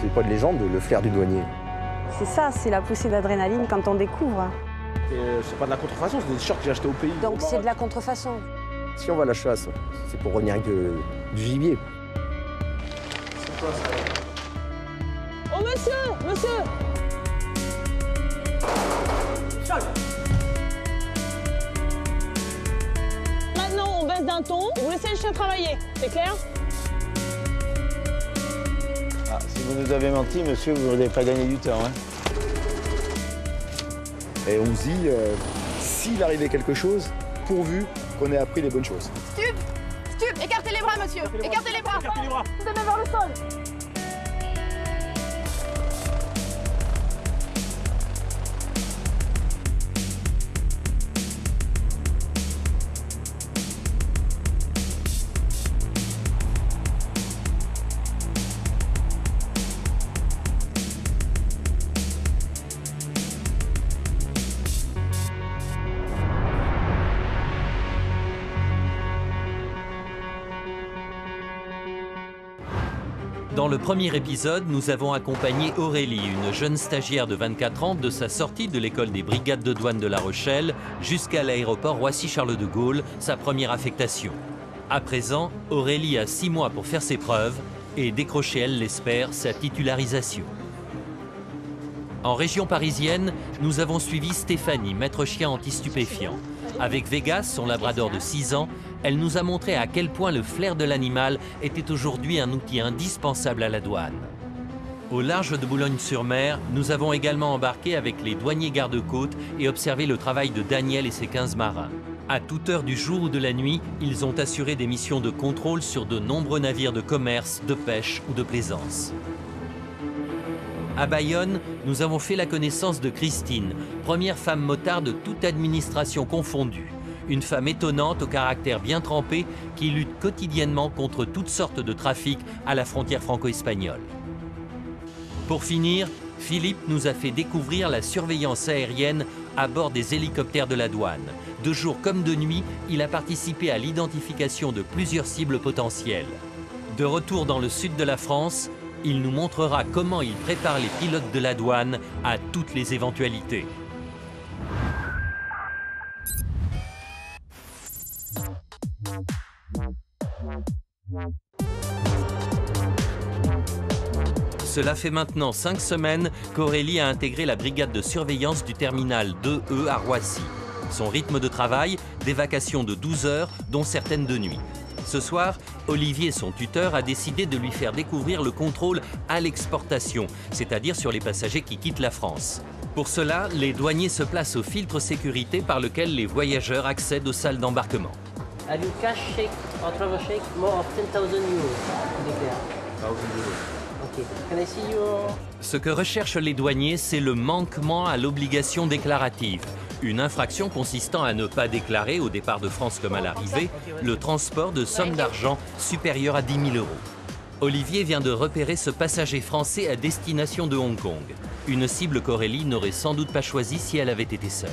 C'est pas de légende, le flair du douanier. C'est ça, c'est la poussée d'adrénaline quand on découvre. C'est pas de la contrefaçon, c'est des shorts que j'ai achetés au pays. Donc c'est de la contrefaçon. Si on va à la chasse, c'est pour revenir avec du gibier. C'est quoi ça? Oh monsieur, monsieur! Sol. Maintenant on baisse d'un ton, vous laissez le chien travailler, c'est clair? Ah, si vous nous avez menti, monsieur, vous n'avez pas gagné du temps. Hein. Et on se dit, s'il arrivait quelque chose, pourvu qu'on ait appris les bonnes choses. Stup! Stup! Écartez les bras, monsieur! Écartez les bras! Écartez les bras! Vous allez vers le sol! Dans le premier épisode, nous avons accompagné Aurélie, une jeune stagiaire de 24 ans, de sa sortie de l'école des brigades de douane de La Rochelle jusqu'à l'aéroport Roissy-Charles de Gaulle, sa première affectation. À présent, Aurélie a 6 mois pour faire ses preuves et décrocher, elle l'espère, sa titularisation. En région parisienne, nous avons suivi Stéphanie, maître chien anti-stupéfiant. Avec Vegas, son labrador de 6 ans, elle nous a montré à quel point le flair de l'animal était aujourd'hui un outil indispensable à la douane. Au large de Boulogne-sur-Mer, nous avons également embarqué avec les douaniers garde-côtes et observé le travail de Daniel et ses 15 marins. À toute heure du jour ou de la nuit, ils ont assuré des missions de contrôle sur de nombreux navires de commerce, de pêche ou de plaisance. À Bayonne, nous avons fait la connaissance de Christine, première femme motarde toute administration confondue. Une femme étonnante au caractère bien trempé qui lutte quotidiennement contre toutes sortes de trafics à la frontière franco-espagnole. Pour finir, Philippe nous a fait découvrir la surveillance aérienne à bord des hélicoptères de la douane. De jour comme de nuit, il a participé à l'identification de plusieurs cibles potentielles. De retour dans le sud de la France, il nous montrera comment il prépare les pilotes de la douane à toutes les éventualités. Cela fait maintenant 5 semaines qu'Aurélie a intégré la brigade de surveillance du terminal 2E à Roissy. Son rythme de travail, des vacations de 12 heures, dont certaines de nuit. Ce soir, Olivier, son tuteur, a décidé de lui faire découvrir le contrôle à l'exportation, c'est-à-dire sur les passagers qui quittent la France. Pour cela, les douaniers se placent au filtre sécurité par lequel les voyageurs accèdent aux salles d'embarquement. Have you cash shake or travel shake more of 10,000 euros? Okay. Can I see your... Ce que recherchent les douaniers, c'est le manquement à l'obligation déclarative. Une infraction consistant à ne pas déclarer, au départ de France comme à l'arrivée, le transport de sommes d'argent supérieures à 10 000 euros. Olivier vient de repérer ce passager français à destination de Hong Kong. Une cible qu'Aurélie n'aurait sans doute pas choisie si elle avait été seule.